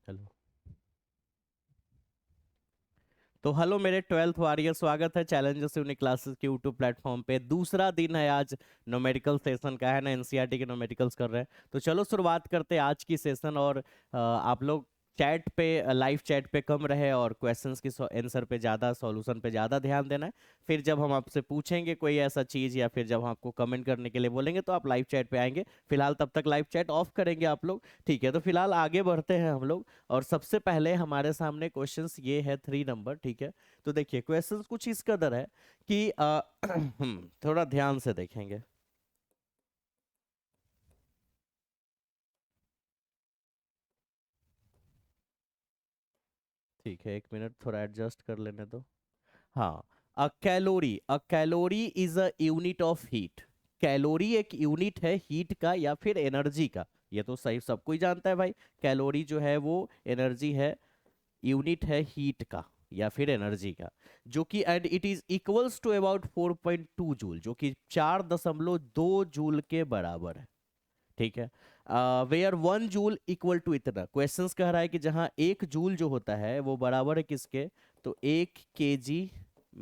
Hello. तो hello मेरे 12th warrior, स्वागत है चैलेंजर्स यूनिक क्लासेस के यूट्यूब प्लेटफॉर्म पे। दूसरा दिन है आज न्यूमेरिकल सेशन का, है ना। एनसीईआरटी के न्यूमेरिकल्स कर रहे हैं, तो चलो शुरुआत करते हैं आज की सेशन। और आप लोग चैट पे, लाइव चैट पे कम रहे और क्वेश्चंस की आंसर पे ज़्यादा, सॉल्यूशन पे ज़्यादा ध्यान देना है। फिर जब हम आपसे पूछेंगे कोई ऐसा चीज़ या फिर जब हम आपको कमेंट करने के लिए बोलेंगे तो आप लाइव चैट पे आएंगे। फिलहाल तब तक लाइव चैट ऑफ करेंगे आप लोग, ठीक है। तो फिलहाल आगे बढ़ते हैं हम लोग। और सबसे पहले हमारे सामने क्वेश्चंस ये है 3 नंबर, ठीक है। तो देखिए क्वेश्चंस कुछ इस कदर है कि थोड़ा ध्यान से देखेंगे। ठीक है, 1 मिनट, थोड़ा एडजस्ट कर लेने दो। हाँ। A calorie is a unit of heat. Calorie एक यूनिट है हीट का या फिर एनर्जी का। ये तो सही, सब कोई जानता है भाई। कैलोरी जो है वो एनर्जी है, यूनिट है हीट का या फिर एनर्जी का। जो कि and it is equals to about 4.2 joule, जो कि 4.2 जूल के बराबर है, ठीक है। वेयर 1 जूल इक्वल टू इतना, क्वेश्चंस कह रहा है कि जहां 1 जूल जो होता है वो बराबर है किसके, तो 1 kg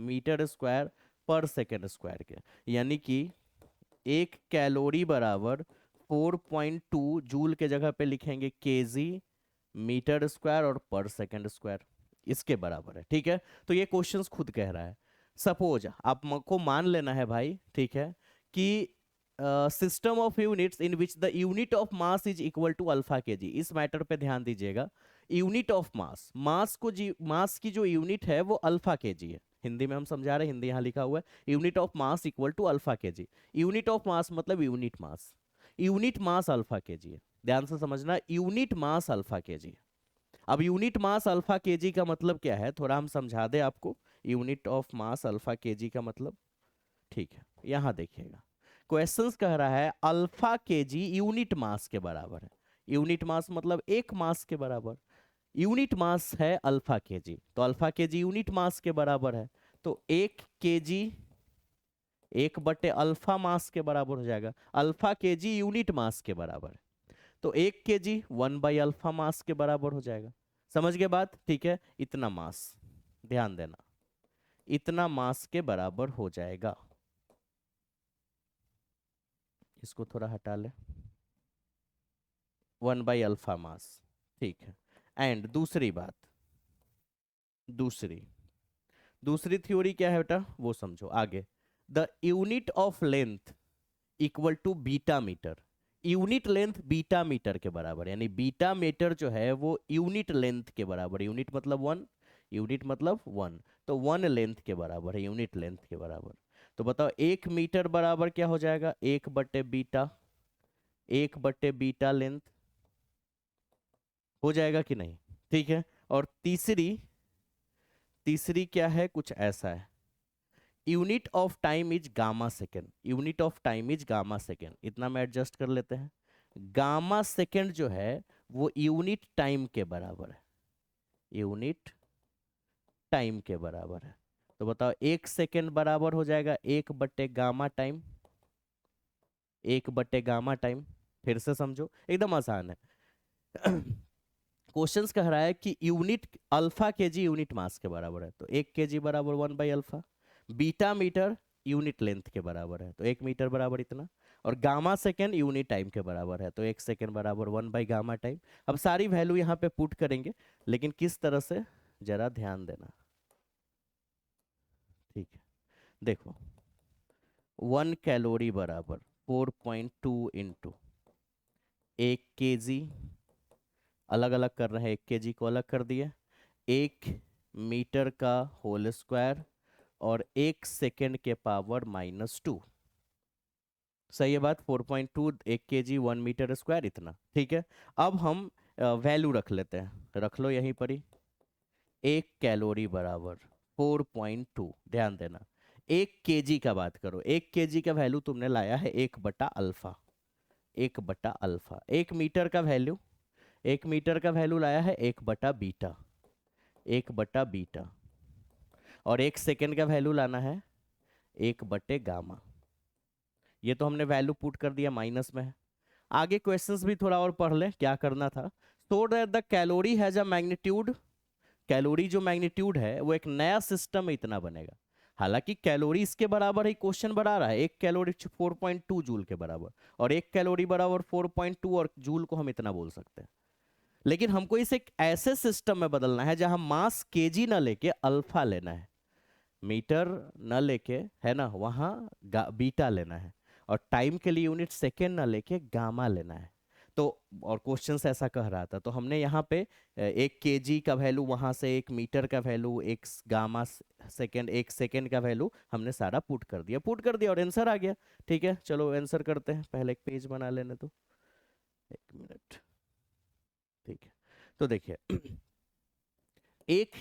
मीटर स्क्वायर पर सेकेंड स्क्वायर के। यानी कि 1 कैलोरी बराबर 4.2 जूल के जगह पे लिखेंगे केजी मीटर स्क्वायर और पर सेकेंड स्क्वायर, इसके बराबर है, ठीक है। तो ये क्वेश्चंस खुद कह रहा है। सपोज आपको मान लेना है भाई, ठीक है, कि system of units in which the unit of mass is equal to alpha K G. इस मैटर पे ध्यान दीजिएगा। यूनिट ऑफ मास, मास की जो यूनिट है वो अल्फा के जी है। हिंदी में हम समझा रहे हैं, हिंदी यहाँ लिखा हुआ है, unit of mass equal to alpha K G. Unit of मास मतलब यूनिट मास अल्फा के जी है। ध्यान से समझना, यूनिट मास अल्फा के जी। अब यूनिट मास अल्फा केजी का मतलब क्या है, थोड़ा हम समझा दें आपको। Unit of mass alpha KG का मतलब, ठीक है, यहां देखिएगा। क्वेश्चंस कह रहा है अल्फा केजी यूनिट मास के बराबर है। यूनिट मास मतलब एक मास के बराबर। यूनिट मास है अल्फा केजी, तो अल्फा केजी यूनिट मास के बराबर है। तो 1 kg 1/अल्फा मास के बराबर हो जाएगा। अल्फा केजी यूनिट मास के बराबर है, तो 1 kg 1/अल्फा मास के बराबर हो जाएगा। समझ गए बात, ठीक है। इतना मास, ध्यान देना, इतना मास के बराबर हो जाएगा। इसको थोड़ा हटा ले, 1/अल्फा मास, ठीक है। एंड दूसरी बात, दूसरी दूसरी थ्योरी क्या है बेटा, वो समझो आगे। The unit of length equal to beta metre. Unit length beta metre के बराबर है, यानी बीटा मीटर जो है वो यूनिट लेंथ के बराबर है। यूनिट मतलब वन, यूनिट मतलब वन, तो वन लेंथ के बराबर है, यूनिट लेंथ के बराबर। तो बताओ 1 मीटर बराबर क्या हो जाएगा, 1/बीटा, 1/बीटा लेंथ हो जाएगा कि नहीं, ठीक है। और तीसरी तीसरी क्या है, कुछ ऐसा है, unit of time is gamma second. Unit of time is gamma second, इतना में एडजस्ट कर लेते हैं। गामा सेकेंड जो है वो यूनिट टाइम के बराबर है, यूनिट टाइम के बराबर है। तो बताओ 1 सेकेंड बराबर हो जाएगा 1/गामा टाइम, 1/गामा टाइम। फिर से समझो, एकदम आसान है। क्वेश्चंस कह रहा है कि unit alpha K G unit mass के बराबर है, तो 1 kg बराबर 1/अल्फा। बीटा मीटर यूनिट लेंथ के बराबर है, तो 1 मीटर बराबर इतना। और गामा सेकेंड यूनिट टाइम के बराबर है, तो 1 सेकेंड बराबर 1/गामा टाइम। अब सारी वैल्यू यहाँ पे पुट करेंगे, लेकिन किस तरह से, जरा ध्यान देना, ठीक है। देखो 1 कैलोरी बराबर 4.2 इंटू 1 kg, अलग अलग कर रहे हैं, 1 kg को अलग कर दिए, 1 मीटर का होल स्क्वायर और 1 सेकेंड के पावर -2। सही है बात, 4.2, 1 kg 1 मीटर स्क्वायर, इतना, ठीक है। अब हम वैल्यू रख लेते हैं, रख लो यहीं पर ही। 1 कैलोरी बराबर 4.2, ध्यान देना। 1 kg का बात करो, 1 kg का वैल्यू तुमने लाया है 1/अल्फा, 1/अल्फा। 1 मीटर का वैल्यू लाया है 1/बीटा, 1/बीटा। और 1 सेकेंड का वैल्यू लाना है 1/गामा। ये तो हमने वैल्यू पुट कर दिया, माइनस में है। आगे क्वेश्चंस भी थोड़ा और पढ़ ले क्या करना था। So that the calorie has a magnitude, calorie जो मैग्नीट्यूड है वो एक नया सिस्टम में इतना बनेगा। हालांकि कैलोरी इसके बराबर ही क्वेश्चन बता रहा है, एक कैलोरी 4.2 जूल के बराबर, और एक कैलोरी बराबर 4.2, और जूल को हम इतना बोल सकते हैं। लेकिन हमको इसे एक ऐसे सिस्टम में बदलना है जहां मास केजी ना लेके अल्फा लेना है, मीटर न लेके, है ना, वहां बीटा लेना है, और टाइम के लिए यूनिट सेकेंड ना लेके गामा लेना है। तो और क्वेश्चन ऐसा कह रहा था, तो हमने यहाँ पे एक केजी का वैल्यू, वहां से एक मीटर का वैल्यू, एक गामा सेकेंड, एक सेकेंड का वैल्यू हमने सारा पुट कर दिया और आंसर आ गया। ठीक है, चलो आंसर करते हैं, पहले एक पेज बना लेने तो, एक मिनट। ठीक है, तो देखिए एक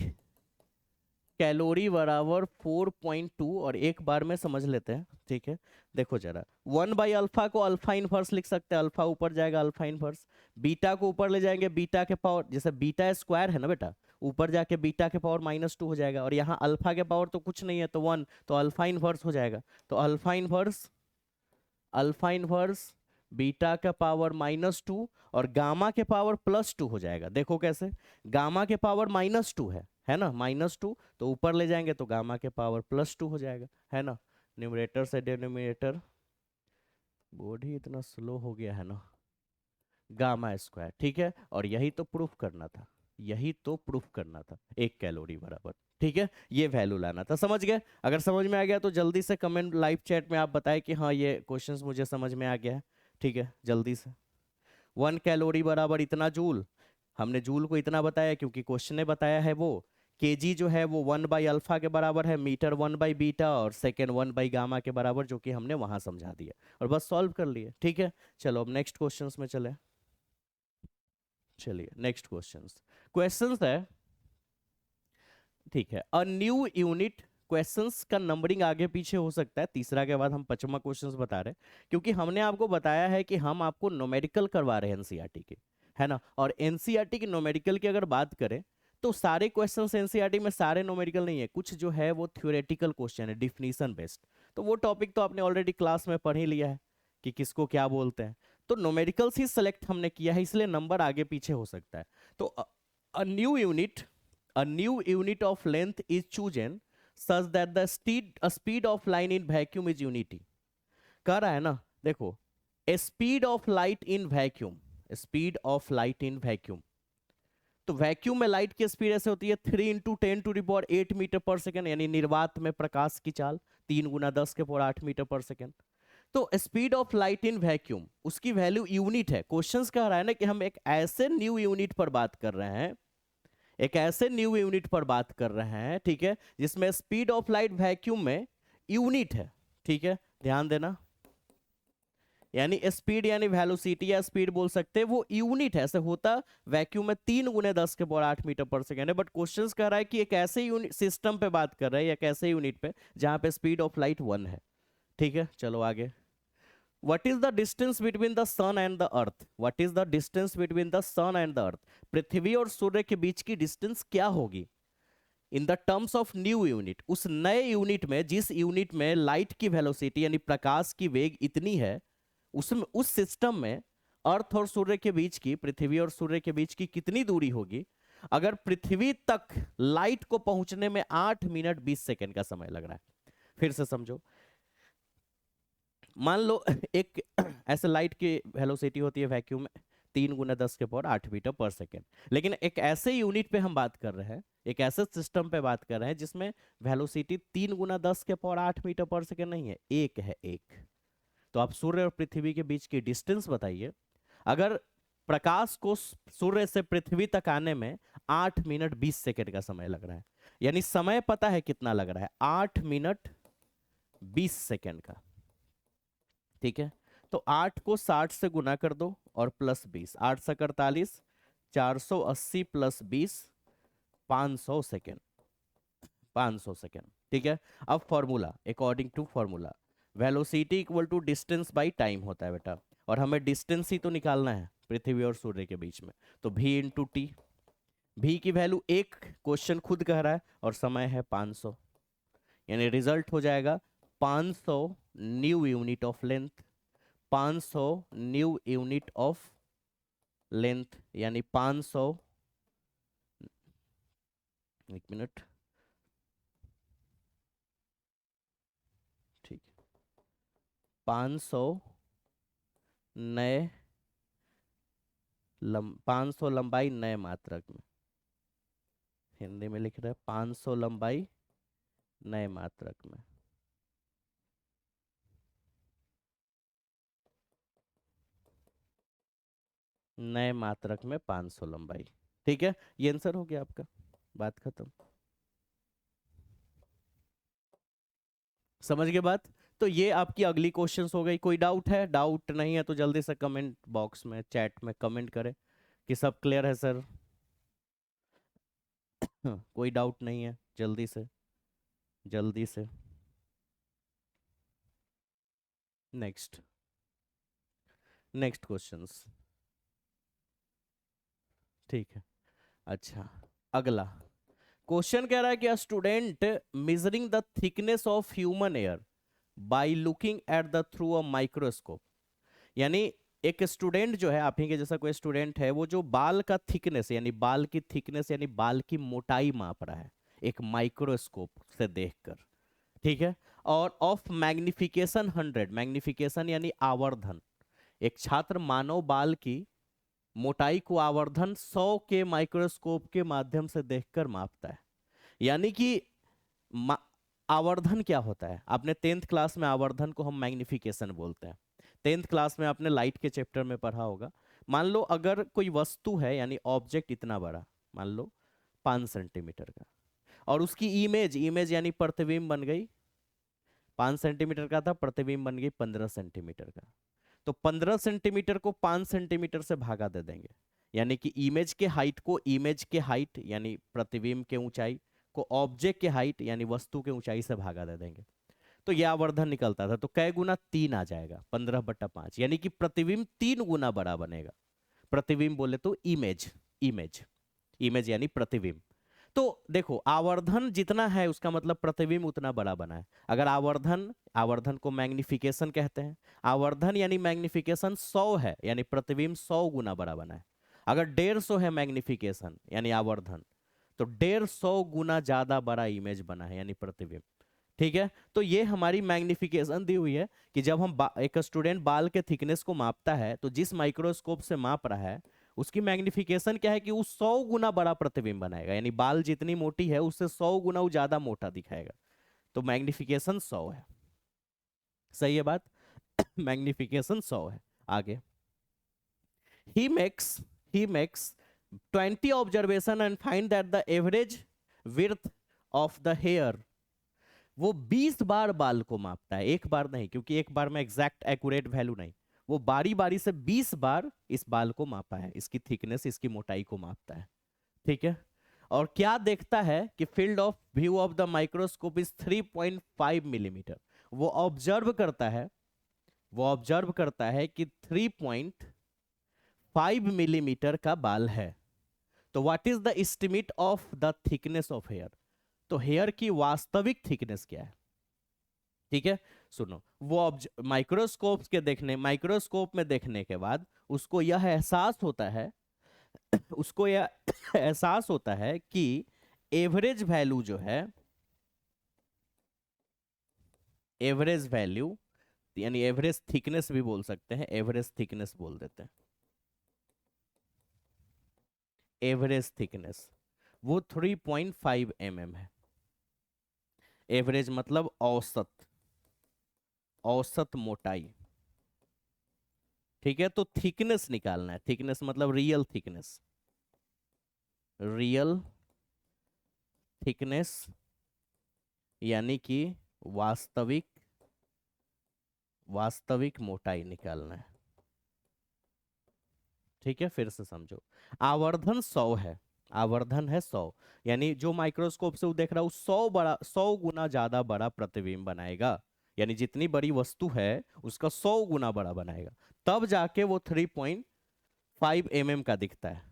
कैलोरी बराबर 4.2, और एक बार में समझ लेते हैं। ठीक है, देखो जरा, 1/अल्फा को अल्फा इनवर्स लिख सकते हैं, अल्फा ऊपर जाएगा अल्फा इनवर्स, बीटा को ऊपर ले जाएंगे बीटा के पावर, जैसे बीटा स्क्वायर है ना बेटा, ऊपर जाके बीटा के पावर -2 हो जाएगा, और यहाँ अल्फा के पावर तो कुछ नहीं है तो 1, तो अल्फा इनवर्स हो जाएगा। तो अल्फा इनवर्स बीटा का पावर -2 और गामा के पावर +2 हो जाएगा। देखो कैसे, गामा के पावर -2 है ना, -2, तो ऊपर ले जाएंगे तो गामा के पावर +2 हो जाएगा, है ना। न्यूमरेटर से डिनोमिनेटर, बोर्ड ही इतना स्लो हो गया है ना, गामा स्क्वायर। ठीक है, और यही तो प्रूफ करना था, यही तो प्रूफ करना था, एक कैलोरी बराबर। ठीक है, ये वैल्यू लाना था, समझ गए? अगर समझ में आ गया तो जल्दी से कमेंट लाइव चैट में आप बताएं कि हाँ ये क्वेश्चंस मुझे समझ में आ गया है। ठीक है, जल्दी से। 1 कैलोरी बराबर इतना जूल, हमने जूल को इतना बताया क्योंकि क्वेश्चन ने बताया है वो। केजी जो है वो 1/अल्फा के बराबर है, मीटर 1/बीटा, और सेकेंड 1/गामा के बराबर, जो कि हमने वहां समझा दिया और बस सॉल्व कर लिए। ठीक है, चलो अब नेक्स्ट क्वेश्चंस में चले। चलिए नेक्स्ट क्वेश्चंस है। ठीक है, अ न्यू यूनिट, क्वेश्चंस का नंबरिंग आगे पीछे हो सकता है, तीसरा के बाद हम 5वां क्वेश्चंस बता रहे हैं, क्योंकि हमने आपको बताया है कि हम आपको न्यूमेरिकल करवा रहे हैं एनसीईआरटी के, है ना। और एनसीईआरटी की न्यूमेरिकल की अगर बात करें तो सारे क्वेश्चंस एनसीईआरटी में सारे न्यूमेरिकल नहीं है, कुछ जो है वो थ्योरेटिकल क्वेश्चन है, डिफिनीशन बेस्ड। तो वो टॉपिक तो आपने ऑलरेडी क्लास में पढ़ ही लिया है कि किसको क्या बोलते हैं। तो न्यूमेरिकल्स ही सेलेक्ट हमने किया है, इसलिए नंबर आगे पीछे हो सकता है। तो a new unit, a new unit of length is chosen such that the speed of line in vacuum is unity। कह रहा है ना, देखो, speed of light in vacuum, speed of light in vacuum, तो वैक्यूम में light की speed ऐसे होती है 3 × 10⁸ मीटर पर सेकेंड, यानी निर्वात में प्रकाश की चाल 3 × 10⁸ मीटर पर सेकेंड। तो speed of light in vacuum, उसकी वैल्यू यूनिट है। क्वेश्चंस कह रहा है ना कि हम एक ऐसे न्यू यूनिट पर बात कर रहे हैं, एक ऐसे न्यू यूनिट पर बात कर रहे हैं, ठीक है, जिसमें स्पीड ऑफ लाइट वैक्यूम में यूनिट है। ठीक है, ध्यान देना, यानी स्पीड यानी वेलोसिटी या स्पीड बोल सकते हैं, वो यूनिट है। ऐसे होता वैक्यूम में 3 × 10⁸ मीटर पर सेकेंड है, बट क्वेश्चंस कह रहा है कि एक ऐसे यूनिट सिस्टम पे बात कर रहे हैं, एक ऐसे यूनिट पे जहां पे स्पीड ऑफ लाइट 1 है। ठीक है, चलो आगे। What is the distance between the sun and the earth? What is the distance between the sun and the earth? पृथ्वी और सूर्य के बीच की डिस्टेंस क्या होगी in the terms of new unit, उस नए यूनिट में, जिस यूनिट में लाइट की वेलोसिटी यानी प्रकाश की वेग इतनी है, उसमें, उस सिस्टम में अर्थ और सूर्य के बीच की, पृथ्वी और सूर्य के बीच की कितनी दूरी होगी अगर पृथ्वी तक लाइट को पहुंचने में 8 मिनट 20 सेकेंड का समय लग रहा है। फिर से समझो, मान लो एक ऐसे लाइट की वेलोसिटी होती है वैक्यूम में 3 × 10⁸ मीटर पर सेकेंड, लेकिन एक ऐसे यूनिट पे हम बात कर रहे हैं, एक ऐसे सिस्टम पे बात कर रहे हैं जिसमें वेलोसिटी 3 × 10⁸ मीटर पर सेकेंड नहीं है, एक है, एक। तो आप सूर्य और पृथ्वी के बीच की डिस्टेंस बताइए। अगर प्रकाश को सूर्य से पृथ्वी तक आने में 8 मिनट 20 सेकेंड का समय लग रहा है, यानी समय पता है कितना लग रहा है, 8 मिनट 20 सेकेंड का। ठीक है, तो 8 को 60 से गुना कर दो और +20, 8 से 48, 480 +20, 500 सेकेंड, 500 सेकेंड। ठीक है, अब formula, according to formula, velocity equal to distance by time होता है बेटा, और हमें डिस्टेंस ही तो निकालना है पृथ्वी और सूर्य के बीच में, तो v × t, v की वैल्यू एक क्वेश्चन खुद कह रहा है और समय है 500, यानी रिजल्ट हो जाएगा 500 new unit of length, 500 new unit of length यानी 500, एक मिनट, ठीक, 500 नए 500 लंबाई नए मात्रक में, हिंदी में लिख रहे हैं 500 लंबाई नए मात्रक में। नए मात्रक में 500 लंबाई, ठीक है, ये आंसर हो गया आपका, बात खत्म। समझ गए बात? तो ये आपकी अगली क्वेश्चंस हो गई। कोई डाउट है? डाउट नहीं है तो जल्दी से कमेंट बॉक्स में, चैट में कमेंट करें कि सब क्लियर है सर। कोई डाउट नहीं है, जल्दी से, जल्दी से। नेक्स्ट, नेक्स्ट क्वेश्चंस, ठीक है। अच्छा, अगला क्वेश्चन कह रहा है कि a student measuring the thickness of human air by looking at the through a microscope. यानी एक स्टूडेंट जो है, आप ही के जैसा कोई स्टूडेंट है, वो जो बाल का थिकनेस यानी बाल की थिकनेस यानी बाल की मोटाई माप रहा है एक माइक्रोस्कोप से देखकर, ठीक है। और ऑफ मैग्निफिकेशन 100, मैग्निफिकेशन यानी आवर्धन, एक छात्र मानव बाल की मोटाई को आवर्धन 100 के माइक्रोस्कोप के माध्यम से देखकर मापता है। यानी कि मा- आवर्धन क्या होता है? आपने 10th क्लास में आवर्धन को हम मैग्निफिकेशन बोलते हैं। 10th क्लास में आपने लाइट के चैप्टर में पढ़ा होगा। मान लो अगर कोई वस्तु है यानी ऑब्जेक्ट इतना बड़ा, मान लो 5 सेंटीमीटर का, और उसकी इमेज, इमेज यानी प्रतिबिंब बन गई 5 सेंटीमीटर का था, प्रतिबिंब बन गई 15 सेंटीमीटर का। तो 15 सेंटीमीटर को 5 सेंटीमीटर से भागा दे देंगे, यानी कि इमेज के हाइट को इमेज के हाइट यानी प्रतिबिंब के ऊंचाई को ऑब्जेक्ट के हाइट यानी वस्तु के ऊंचाई से भागा दे देंगे। तो यह आवर्धन निकलता था, तो कै गुना 3 आ जाएगा, 15/5, यानी कि प्रतिबिंब 3 गुना बड़ा बनेगा। प्रतिबिंब बोले तो इमेज, इमेज, इमेज यानी प्रतिबिंब। तो देखो आवर्धन जितना है उसका मतलब प्रतिबिंब उतना बड़ा बना है। अगर आवर्धन, आवर्धन को मैग्निफिकेशन कहते हैं, आवर्धन यानी मैग्निफिकेशन 100 है यानी प्रतिबिंब 100 गुना बड़ा बना है। अगर 150 है मैग्निफिकेशन यानी आवर्धन, तो 150 गुना ज्यादा बड़ा इमेज बना है यानी प्रतिबिंब, ठीक है। तो ये हमारी मैग्निफिकेशन दी हुई है कि जब हम एक स्टूडेंट बाल के थिकनेस को मापता है तो जिस माइक्रोस्कोप से माप रहा है उसकी मैग्निफिकेशन क्या है कि वो 100 गुना बड़ा प्रतिबिंब बनाएगा, यानी बाल जितनी मोटी है उससे 100 गुना वो ज्यादा मोटा दिखाएगा। तो मैग्निफिकेशन 100 है, सही है बात? मैग्निफिकेशन 100 है। आगे, he makes he makes 20 observation and find that the average width of the hair, वो 20 बार बाल को मापता है, एक बार नहीं, क्योंकि एक बार में एग्जैक्ट एक्यूरेट वैल्यू नहीं, वो बारी बारी से 20 बार इस बाल को मापा है, इसकी थिकनेस, इसकी मोटाई को मापता है, ठीक है। और क्या देखता है कि field of view of the microscope is 3.5 millimetre. वो ऑब्जर्व करता है, वो ऑब्जर्व करता है कि 3.5 मिलीमीटर का बाल है। तो what is the estimate of the thickness of hair? तो हेयर की वास्तविक थिकनेस क्या है, ठीक है। सुनो, वो माइक्रोस्कोप के देखने, माइक्रोस्कोप में देखने के बाद उसको यह एहसास होता है, उसको यह एहसास होता है कि एवरेज वैल्यू जो है, एवरेज वैल्यू यानी एवरेज थिकनेस भी बोल सकते हैं, एवरेज थिकनेस बोल देते हैं, एवरेज थिकनेस वो 3.5 mm है। एवरेज मतलब औसत, औसत मोटाई, ठीक है। तो थिकनेस निकालना है, थिकनेस मतलब रियल थिकनेस, रियल थिकनेस यानी कि वास्तविक, वास्तविक मोटाई निकालना है, ठीक है। फिर से समझो, आवर्धन 100 है, आवर्धन है 100, यानी जो माइक्रोस्कोप से वो देख रहा है वो 100 बड़ा, 100 गुना ज्यादा बड़ा प्रतिबिंब बनाएगा, यानी जितनी बड़ी वस्तु है उसका 100 गुना बड़ा बनाएगा, तब जाके वो 3.5 mm का दिखता है।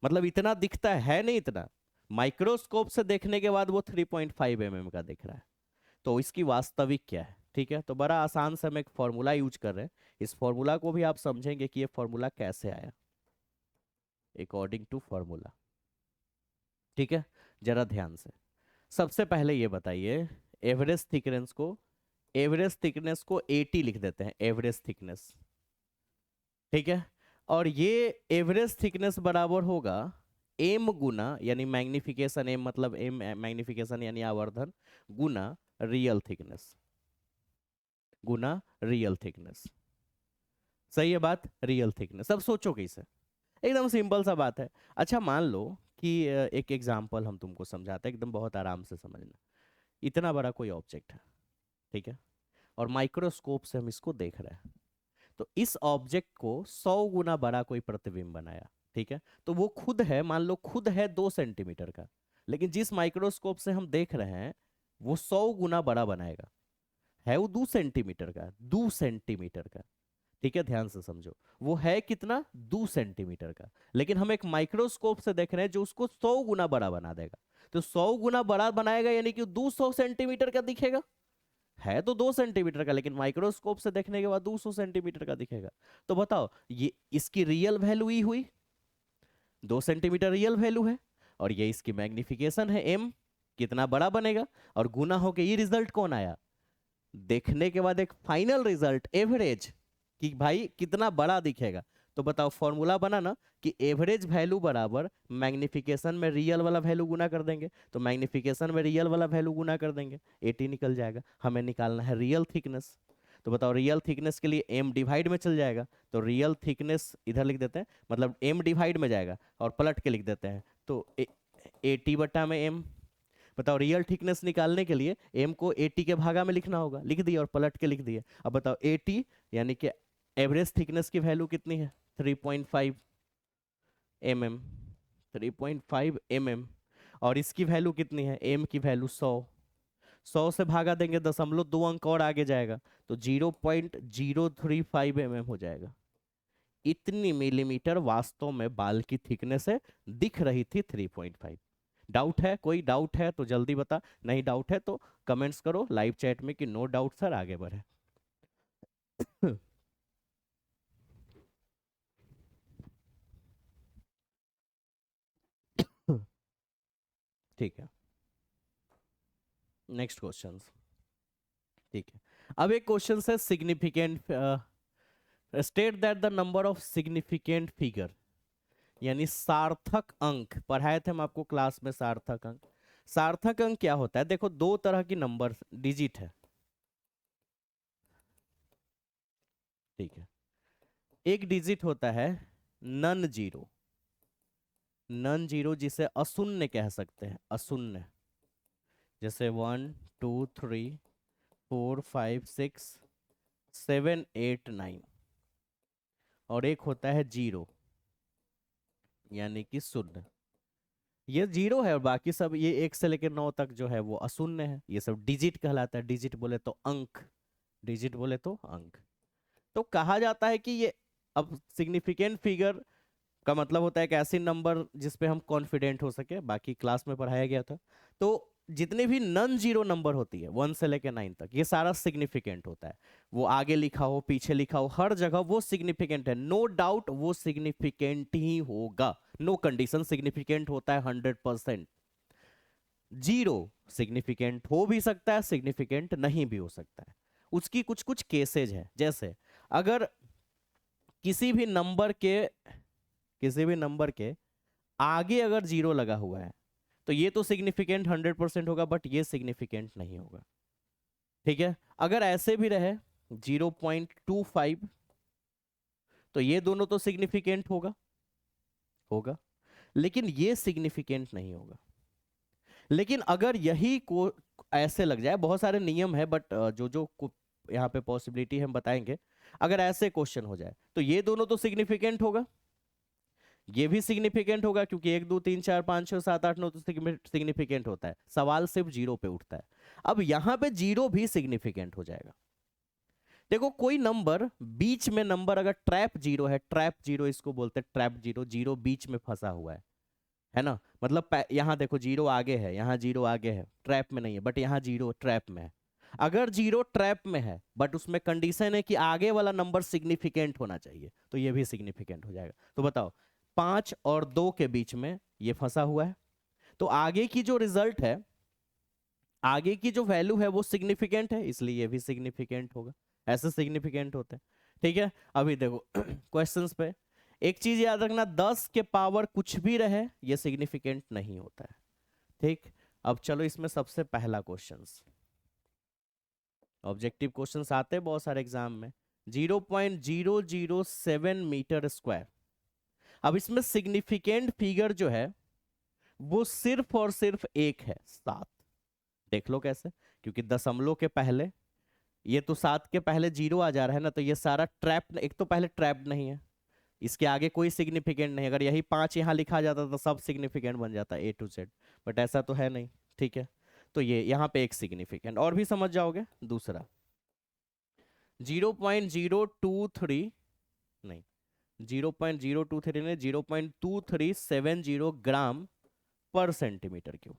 मतलब इतना दिखता है नहीं इतना, माइक्रोस्कोप से देखने के बाद वो 3.5 mm का दिख रहा है। तो इसकी वास्तविक क्या है, ठीक है। तो बड़ा आसान से हम एक फॉर्मूला यूज कर रहे हैं, इस फॉर्मूला को भी आप समझेंगे कि ये फॉर्मूला कैसे आया। According to formula. ठीक है, जरा ध्यान से। सबसे पहले ये बताइए, एवरेज थिकनेस को 80 लिख देते हैं, एवरेज थिकनेस। ठीक है, और ये एवरेज थिकनेस बराबर होगा एम गुना, यानी मैग्निफिकेशन, एम मतलब एम मैग्निफिकेशन यानी आवर्धन, गुना रियल थिकनेस, गुना रियल थिकनेस। सही है बात, रियल थिकनेस। अब सोचो कैसे, एकदम सिंपल सा बात है। अच्छा मान लो कि एक एग्जांपल हम तुमको समझाते हैं, एकदम बहुत आराम से समझना। इतना बड़ा कोई ऑब्जेक्ट है, ठीक है, और माइक्रोस्कोप से हम इसको देख रहे हैं। तो इस ऑब्जेक्ट को 100 गुना बड़ा कोई प्रतिबिंब बनाया, ठीक है, तो वो खुद है, मान लो खुद है 2 सेंटीमीटर का, लेकिन जिस माइक्रोस्कोप से हम देख रहे हैं वो 100 गुना बड़ा बनाएगा। है वो 2 सेंटीमीटर का, 2 सेंटीमीटर का। ठीक है, ध्यान से समझो, वो है कितना, 2 सेंटीमीटर का, लेकिन हम एक माइक्रोस्कोप से देख रहे हैं जो उसको 100 गुना बड़ा बना देगा। तो 100 गुना बड़ा बनाएगा यानी कि 200 सेंटीमीटर का दिखेगा। है तो 2 सेंटीमीटर का, लेकिन माइक्रोस्कोप से देखने के बाद 200 सेंटीमीटर का दिखेगा। तो बताओ, ये इसकी रियल वैल्यू ही हुई, 2 सेंटीमीटर रियल वैल्यू है, और ये इसकी मैग्निफिकेशन है एम, कितना बड़ा बनेगा, और गुना होके ये रिजल्ट कौन आया, देखने के बाद एक फाइनल रिजल्ट एवरेज, कि भाई कितना बड़ा दिखेगा। तो बताओ फॉर्मूला बना ना, कि एवरेज वैल्यू बराबर मैग्निफिकेशन में रियल वाला वैल्यू गुना कर देंगे, तो मैग्निफिकेशन में रियल वाला वैल्यू गुना कर देंगे, 80 निकल जाएगा। हमें निकालना है रियल थिकनेस। तो बताओ रियल थिकनेस के लिए एम डिवाइड में चल जाएगा, तो रियल थिकनेस इधर लिख देते हैं, मतलब एम डिवाइड में जाएगा और पलट के लिख देते हैं, तो 80 बटा में एम। बताओ रियल थिकनेस निकालने के लिए एम को 80 के भागा में लिखना होगा, लिख दिए और पलट के लिख दिए। अब बताओ 80 यानी कि एवरेज थिकनेस की वैल्यू कितनी है, 3.5 mm, 3.5 mm, और इसकी वैल्यू कितनी है, एम की वैल्यू 100, 100 से भागा देंगे, 0.2 अंक और आगे जाएगा, तो 0.035 mm हो जाएगा। इतनी मिलीमीटर वास्तव में बाल की थिकनेस है, दिख रही थी 3.5। डाउट है, कोई डाउट है तो जल्दी बता, नहीं डाउट है तो कमेंट्स करो लाइव चैट में कि नो डाउट सर, आगे बढ़े। ठीक है, नेक्स्ट क्वेश्चन। ठीक है, अब एक क्वेश्चन है significant, state that the number of significant figure, यानी सार्थक अंक, पढ़ाए थे हम आपको क्लास में सार्थक अंक। सार्थक अंक क्या होता है, देखो दो तरह की नंबर डिजिट है, ठीक है। एक डिजिट होता है नन जीरो, नन जीरो जिसे अशून्य कह सकते हैं, अशून्य, जैसे 1 2 3 4 5 6 7 8 9। और एक होता है जीरो, यानी कि शून्य। ये जीरो है और बाकी सब ये 1 से लेकर 9 तक जो है वो अशून्य है, ये सब डिजिट कहलाता है। डिजिट बोले तो अंक, डिजिट बोले तो अंक। तो कहा जाता है कि ये, अब सिग्निफिकेंट फिगर का मतलब होता है एक ऐसी नंबर जिस पे हम कॉन्फिडेंट हो सके, बाकी क्लास में पढ़ाया गया था। तो जितने भी नॉन जीरो नंबर होती है 1 से लेकर 9 तक, ये सारा सिग्निफिकेंट होता है। वो आगे लिखा हो पीछे लिखा हो, हर जगह वो सिग्निफिकेंट है, नो डाउट वो सिग्निफिकेंट ही होगा, नो कंडीशन, सिग्निफिकेंट होता है 100%। जीरो सिग्निफिकेंट हो भी सकता है, सिग्निफिकेंट नहीं भी हो सकता है, उसकी कुछ कुछ केसेज है। जैसे अगर किसी भी नंबर के, किसी भी नंबर के आगे अगर जीरो लगा हुआ है तो ये तो सिग्निफिकेंट 100% होगा, बट ये सिग्निफिकेंट नहीं होगा। ठीक है, अगर ऐसे भी रहे 0.25, तो ये दोनों तो सिग्निफिकेंट होगा, होगा, लेकिन ये सिग्निफिकेंट नहीं होगा। लेकिन अगर यही को ऐसे लग जाए, बहुत सारे नियम है बट जो जो यहाँ पे पॉसिबिलिटी हम बताएंगे, अगर ऐसे क्वेश्चन हो जाए तो ये दोनों तो सिग्निफिकेंट होगा, ये भी सिग्निफिकेंट होगा, क्योंकि 1 2 3 4 5 6 7 8 9 तो सिग्निफिकेंट होता है, सवाल सिर्फ जीरो पे उठता है। अब यहां पे जीरो भी सिग्निफिकेंट हो जाएगा। देखो कोई नंबर बीच में, नंबर अगर ट्रैप जीरो है, ट्रैप जीरो इसको बोलते हैं, ट्रैप जीरो, जीरो बीच में फंसा हुआ है ना, मतलब यहां देखो जीरो आगे है, यहां जीरो आगे है, ट्रैप में नहीं है, बट यहां जीरो ट्रैप में है। अगर जीरो ट्रैप में है बट उसमें कंडीशन है कि आगे वाला नंबर सिग्निफिकेंट होना चाहिए, तो ये भी सिग्निफिकेंट हो जाएगा। तो बताओ 5 और 2 के बीच में ये फंसा हुआ है। तो आगे की जो रिजल्ट है, आगे की जो वैल्यू है वो सिग्निफिकेंट है, इसलिए ये भी सिग्निफिकेंट होगा। ऐसे सिग्निफिकेंट होते हैं। ठीक है, अभी देखो क्वेश्चंस पे एक चीज याद रखना, 10 के पावर कुछ भी रहे ये सिग्निफिकेंट नहीं होता है। ठीक, अब चलो इसमें सबसे पहला क्वेश्चंस, ऑब्जेक्टिव क्वेश्चंस आते हैं बहुत सारे एग्जाम में। 0.007 मीटर स्क्वायर। अब इसमें सिग्निफिकेंट फिगर जो है वो सिर्फ और सिर्फ एक है, 7। देख लो कैसे, क्योंकि दशमलव के पहले ये तो 7 के पहले 0 आ जा रहा है ना, तो ये सारा ट्रैप, एक तो पहले ट्रैप नहीं है, इसके आगे कोई सिग्निफिकेंट नहीं। अगर यही 5 यहाँ लिखा जाता तो सब सिग्निफिकेंट बन जाता ए टू जेड, बट ऐसा तो है नहीं। ठीक है, तो ये यहाँ पे एक सिग्निफिकेंट और भी समझ जाओगे। दूसरा 0.023 नहीं, 0.023 नहीं, 0.2370 ग्राम पर सेंटीमीटर क्यूब।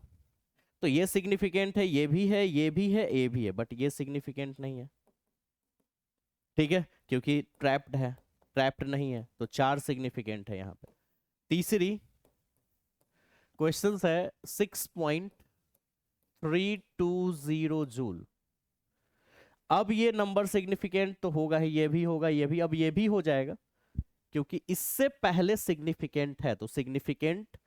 तो ये सिग्निफिकेंट है, ये भी है, ये भी है, ये भी है, बट ये सिग्निफिकेंट नहीं है। ठीक है, क्योंकि ट्रैप्ड है, ट्रैप्ड नहीं है, तो 4 सिग्निफिकेंट है यहाँ पे। तीसरी क्वेश्चन है 6.320 जूल। अब ये नंबर सिग्निफिकेंट तो होगा ही, ये भी होगा, ये भी, अब ये भी हो जाएगा क्योंकि इससे पहले सिग्निफिकेंट है, तो सिग्निफिकेंट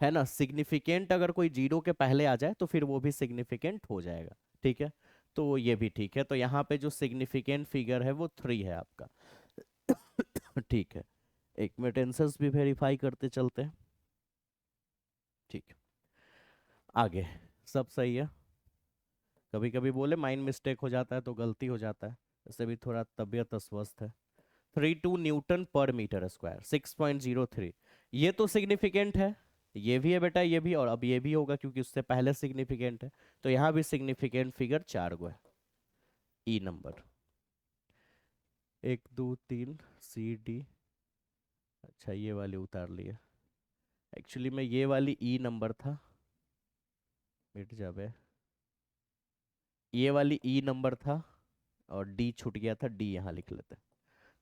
है ना, सिग्निफिकेंट अगर कोई 0 के पहले आ जाए तो फिर वो भी सिग्निफिकेंट हो जाएगा। ठीक है, तो ये भी ठीक है, तो यहाँ पे जो सिग्निफिकेंट फिगर है वो 3 है आपका। ठीक है, एक मिनट आंसर्स भी वेरीफाई करते चलते हैं। ठीक है, आगे सब सही है। कभी कभी बोले माइंड मिस्टेक हो जाता है तो गलती हो जाता है, इससे भी थोड़ा तबीयत अस्वस्थ है। 32 न्यूटन पर मीटर स्क्वायर, 6.03, ये तो सिग्निफिकेंट है, ये भी है बेटा, ये भी, और अब ये भी होगा क्योंकि उससे पहले सिग्निफिकेंट है, तो यहाँ भी सिग्निफिकेंट फिगर 4 गो है। ई नंबर 1 2 3 सी डी। अच्छा, ये वाली उतार लिया, एक्चुअली में ये वाली ई नंबर था, मिट जावे, ये वाली ई नंबर था और डी छूट गया था, डी यहाँ लिख लेते हैं।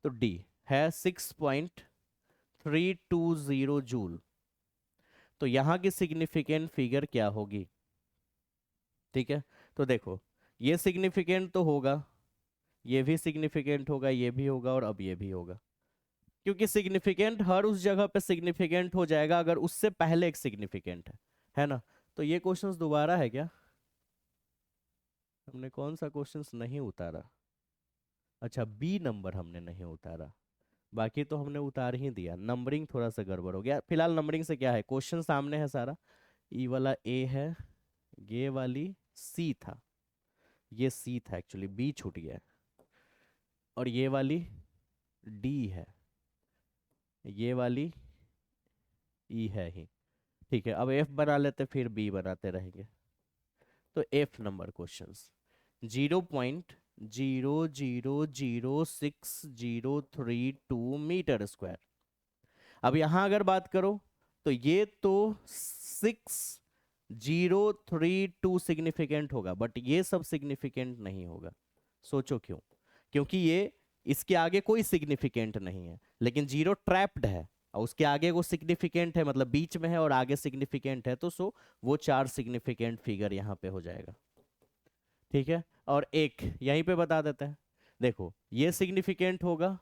तो डी है 6.320 जूल। तो यहाँ की सिग्निफिकेंट फिगर क्या होगी? ठीक है, तो देखो ये सिग्निफिकेंट तो होगा, ये भी सिग्निफिकेंट होगा, ये भी होगा, और अब ये भी होगा, क्योंकि सिग्निफिकेंट हर उस जगह पे सिग्निफिकेंट हो जाएगा अगर उससे पहले एक सिग्निफिकेंट है ना। तो ये क्वेश्चंस दोबारा है क्या? हमने कौन सा क्वेश्चंस नहीं उतारा? अच्छा, बी नंबर हमने नहीं उतारा, बाकी तो हमने उतार ही दिया। नंबरिंग थोड़ा सा गड़बड़ हो गया, फिलहाल नंबरिंग से क्या है, क्वेश्चन सामने है सारा। ई वाला ए है, ये वाली सी था, ये सी था एक्चुअली, बी छूट गया है, और ये वाली डी है, ये वाली ई है ही। ठीक है, अब एफ बना लेते फिर बी बनाते रहेंगे। तो F number questions 0.000603 metre square. अब यहां अगर बात करो तो ये तो 6032 सिग्निफिकेंट होगा, बट ये सब सिग्निफिकेंट नहीं होगा। सोचो क्यों? क्योंकि ये, इसके आगे कोई सिग्निफिकेंट नहीं है, लेकिन जीरो ट्रैप्ड है और उसके आगे वो सिग्निफिकेंट है, मतलब बीच में है और आगे सिग्निफिकेंट है, तो सो वो 4 सिग्निफिकेंट फिगर यहाँ पे हो जाएगा। ठीक है, और एक यहीं पे बता देते हैं, देखो ये सिग्निफिकेंट होगा,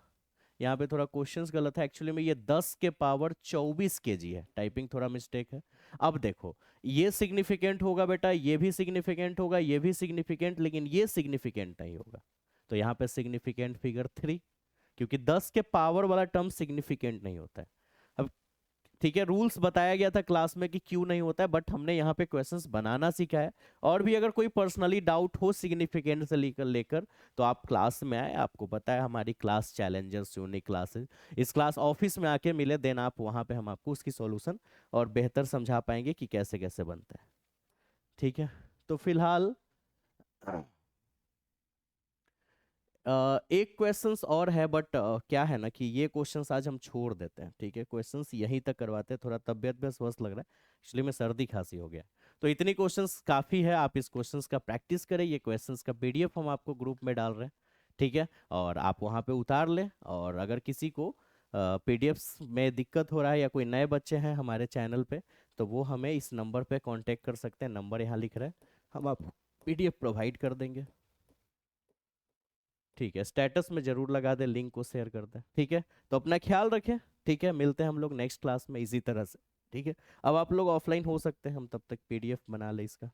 यहाँ पे थोड़ा क्वेश्चंस गलत है, एक्चुअली में ये 10 के पावर 24 केजी है, टाइपिंग थोड़ा मिस्टेक है। अब देखो ये सिग्निफिकेंट होगा बेटा, ये भी सिग्निफिकेंट होगा, ये भी सिग्निफिकेंट, लेकिन ये सिग्निफिकेंट नहीं होगा, तो यहाँ पे सिग्निफिकेंट फिगर 3, क्योंकि 10 के पावर वाला टर्म सिग्निफिकेंट नहीं होता है। अब ठीक है, रूल्स बताया गया था क्लास में कि क्यों नहीं होता है, बट हमने यहाँ पे क्वेश्चंस बनाना सीखा है। और भी अगर कोई पर्सनली डाउट हो सिग्निफिकेंट से लेकर तो आप क्लास में आए, आपको पता है हमारी क्लास चैलेंजर्स यूनिक क्लासेस, इस क्लास ऑफिस में आके मिले, देन आप वहाँ पे हम आपको उसकी सॉल्यूशन और बेहतर समझा पाएंगे कि कैसे कैसे बनता है। ठीक है, तो फिलहाल एक क्वेश्चंस और है, बट क्या है ना कि ये क्वेश्चंस आज हम छोड़ देते हैं। ठीक है, क्वेश्चंस यहीं तक करवाते हैं, थोड़ा तबियत भी स्वस्थ लग रहा है, इसलिए मैं सर्दी खांसी हो गया। तो इतनी क्वेश्चंस काफ़ी है, आप इस क्वेश्चंस का प्रैक्टिस करें, ये क्वेश्चंस का पीडीएफ हम आपको ग्रुप में डाल रहे हैं। ठीक है, और आप वहाँ पे उतार लें, और अगर किसी को पीडीएफ्स में दिक्कत हो रहा है या कोई नए बच्चे हैं हमारे चैनल पे, तो वो हमें इस नंबर पे कांटेक्ट कर सकते हैं। नंबर यहाँ लिख रहा है, हम आपको पीडीएफ प्रोवाइड कर देंगे। ठीक है, स्टेटस में जरूर लगा दे, लिंक को शेयर कर दे। ठीक है, तो अपना ख्याल रखें। ठीक है, मिलते हैं हम लोग नेक्स्ट क्लास में इसी तरह से। ठीक है, अब आप लोग ऑफलाइन हो सकते हैं, हम तब तक पीडीएफ बना ले इसका।